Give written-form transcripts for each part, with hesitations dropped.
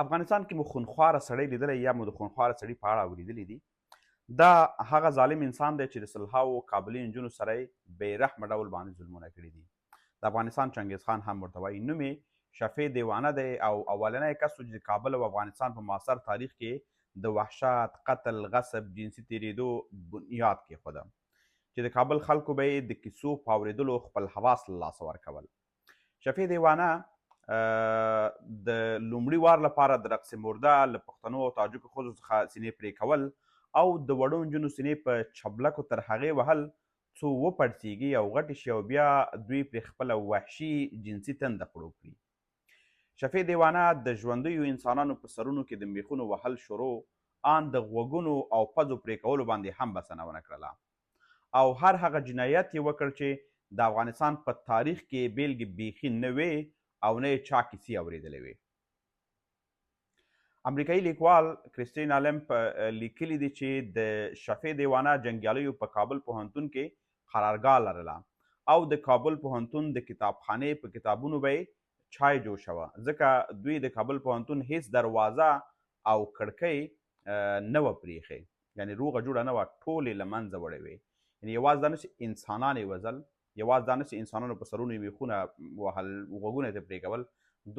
افغانستان کې مو خونخواره سړی لیدلی یا مو د خونخواره سړي په اړه اورېدلی دي. دا هغه ظالم انسان دی چې د سلهاوو کابلي نجونو سره یې بې رحمه ډول باندې ظلمونه کړي دي. د افغانستان چنګیز خان هم ورته وایي. نوم یې شفیع دیوانه دی او اولنی کس و چې د کابل او افغانستان په معاصر تاریخ کې د وحشت، قتل، غصب، جنسي تېرېدو بنیاد کېښوده چې د کابل خلکو به یې د کیسو په اورېدلو خپل حواس له لاسه ورکول. شفیع دیوانه د لومړي وار لپاره د رقص مرده له پښتنو او تاجکو ښځو څخه سینې پرې کول او د وړو نجونو سینې په چبلکو تر هغې وهل څو وپړسېږي او غټې شي او بیا دوی پرې خپله وحشي جنسي تنده خړو کړي. شفیع دیوانه د ژوندیو انسانانو په سرونو کې د میخونو وهل شروع ان د غوږونو او پزو پرې کولو باندې هم بسنه ونه کړله او هر هغه جنایت یې وکړ چې د افغانستان په تاریخ کې بیلګې بیخي نه وې او نه یې چا کیسې اورېدلې وې. امریکایي لیکوال کریسټین آلم په لیکلي دي چې د شفیع دیوانه جنګیالیو په کابل پوهنتون کې قرارګاه لرله او د کابل پوهنتون د کتابخانې په کتابونو به یې چای جوشوه ځکه دوی د کابل پوهنتون هیڅ دروازه او کړکۍ نه وه پرېښې، یعنې روغه جوړه نه وه، ټولې له منځه وړې وې. یعنې یوازې دا نه چې انسانان یې وژل، یوازې دا نه چې انسانانو په سرونو یې میخونه وهل، غوږونه یې پرې کول،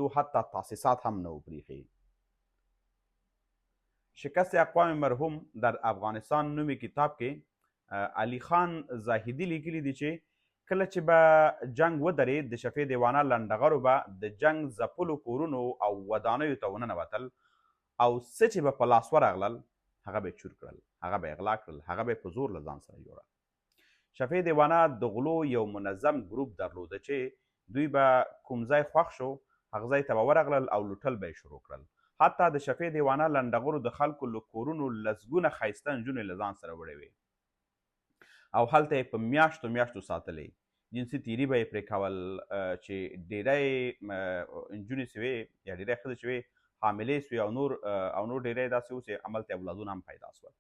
دو حتی تاسیسات هم نه وو پرېښي. شکست اقوام مرحوم در افغانستان نومي کتاب کې علي خان زاهدي لیکلي دي چې کله چې به جنګ ودرېد د شفیع دیوانه لنډغرو به د جنګ ځپلو کورونو او ودانیو ته وننوتل او څه چې به په لاس ورغلل هغه به یې چور کړل، هغه به یې غلا کړل، هغه به یې په زور له ځان سره جوړل. شفیع دیوانه د غلو یو منظم ګروپ درلوده چې دوی به کوم ځای خوښ شو هغه ځای ته به ورغلل او لوټل به یې شروع کړل. حتی د شفیع دیوانه لنډغرو د خلکو له کورونو لسګونه ښایسته نجونې له ځان سره وړې وې او هلته یې په میاشتو میاشتو ساتلې. جنسي تیري به یې پرې کول چې ډېری نجونې چې وې یا ډېری ښځې چې وې حاملې سوې او نور ډېری داسې و چې هملته یې اولادونه هم پیدا سول.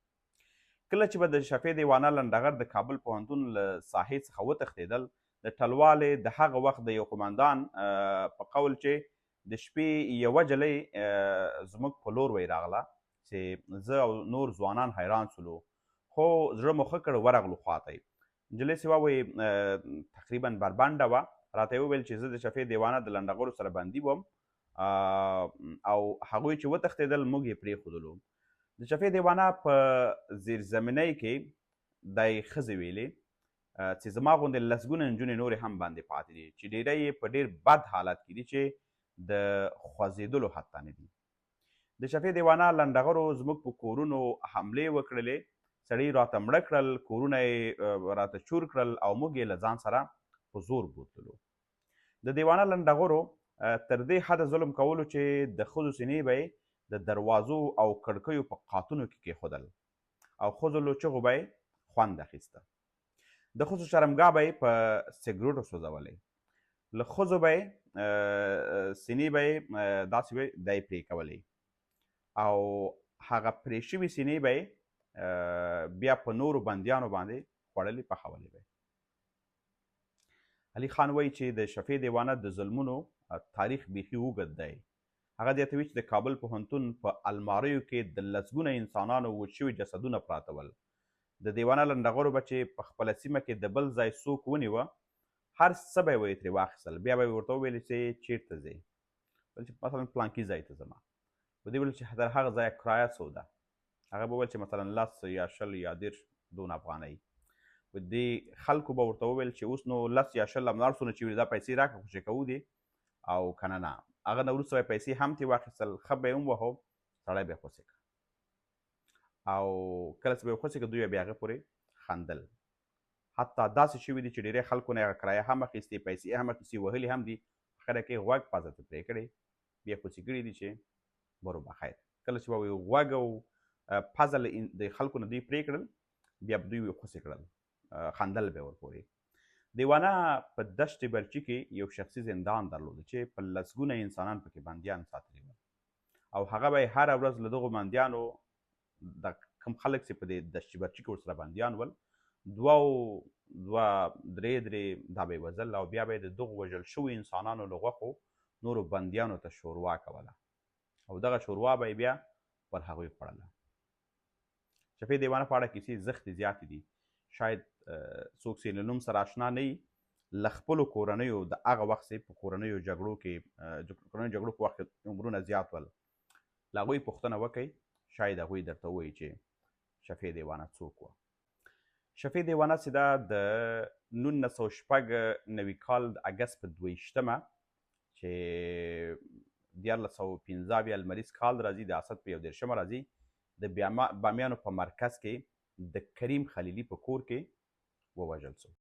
کله چې به د شفیع دیوانه لنډغر د کابل پوهنتون له ساحې څخه وتښتېدل د ټلوالې د هغه وخت د یو قمندان په قول چې د شپې یوه جلۍ زموږ په لور وی راغله چې زه او نور ځوانان حیران سولو خو زړه مو ښه کړ ورغلو خواته یې. نجلۍ سیوا وی تقریبا بربنډه وه، راته یې وویل چې زه د شفیع دیوانه د لنډغرو سره بندي وم او هغوی چې وتښتېدل موږ یې پرېښودلو. د شفیع دیوانه په زیرزمینۍ کې دا یې ښځې ویلې چې زما غوندې لسګونه نجونې نورې هم باندې پاتې دي چې ډېری یې په ډېر بد حالت کې دي چې د خوځېدلو حد ته نه دي. د شفیع دیوانه لنډغرو زموږ په کورونو حملې وکړلې، سړي راته مړه کړل، کورونه یې راته چور کړل او موږ یې له ځان سره په زور بوتلو. د دیوانه لنډغرو تر دې حده ظلم کولو چې د ښځو سینې به یې د دروازو او کړکیو په قاتونو کې کېښودل او ښځو له چغو به یې خوند اخیسته. د ښځو شرمګاه به یې په سګرټو سوځولې، له ښځو به یې سینې به یې داسې به دا یې پرې کولې او هغه پرې شوي سینې به یې بیا په نورو بندیانو باندې خوړلې، پخولې به یې. علي خان وایي چې د شفیع دیوانه د ظلمونو تاریخ بیخي اوږد دی. هغه زیاتوي چې د کابل پوهنتون په الماریو کې د لسګونه انسانانو وچ شوي جسدونه پراته ول. د دیوانه لنډغرو به چې په خپله سیمه کې د بل ځای څوک ونیوه هر څه به یې ترې واخیستل، بیا به یې ورته وویل چې چېرته ځې، ویل چې مثلا پلانکي ځای ته ځمه. به دې ویل چې تر هغه ځایه کرایه څو ده؟ هغه به ویل چې مثلا 10 یا 20 یا 30 دونه افغانۍ. دې خلکو به ورته وویل چې اوس نو 10 یا 20 همدار څونه چې وي دا پیسې راکړه خو چې کوو دې او که نه. هغه نه وروسته به یې پیسې هم ترې واخیستل، ښه به یې هم وهو، سړی به یې خوسې کړه او کله چې به یې خوسې کړه دوی به بیا هغه پورې خندل. حتی داسې شوي دي چې ډېری خلکو نه یې هغه کرایه هم اخیستې، پیسې هم اخیستې، وهلي هم دي، اخره کې غوږ پزه ته پرې کړې، بیا یې خوسې کړي دي چې برو بخیر. کله چې به یې غوږ او پزه د خلکو نه دوی پرې کړل بیا به دوی یې خوسې کړل، خندل به یې ورپورې. دیوانه په دشت برچي کې یو شخصي زندان درلوده چې په لسګونه انسانان پکې بندیان ساتلي ول او هغه به یې هره ورځ له دغو بندیانو د کوم خلک چې په دې دشت برچي کې ورسره بندیان ول دوه درې دا به یې وژل او بیا به یې د دغو وژل شوي انسانانو له غوښو نورو بندیانو ته شوروا کوله او دغه شوروا به یې بیا پر هغوی خوړله. شفیع دیوانه په اړه کیسې زښتې زیاتې دي. شاید څوک چې له نوم سره اشنا نه وي، له خپلو کورنیو د هغه وخت چې په کورنیو جګړو په وخت کې عمرونه زیات ول، له هغوی پوښتنه وکئ، شاید هغوی درته ووایي چې شفیع دیوانه څوک وه. شفیع دیوانه چې دا د 1996 کال د اګست په 22 چې 1415 لمریز کال راځي، د اسد په 11 راځي، د بامیانو په مرکز کې د کریم خلیلي په کور کې ووژل سو.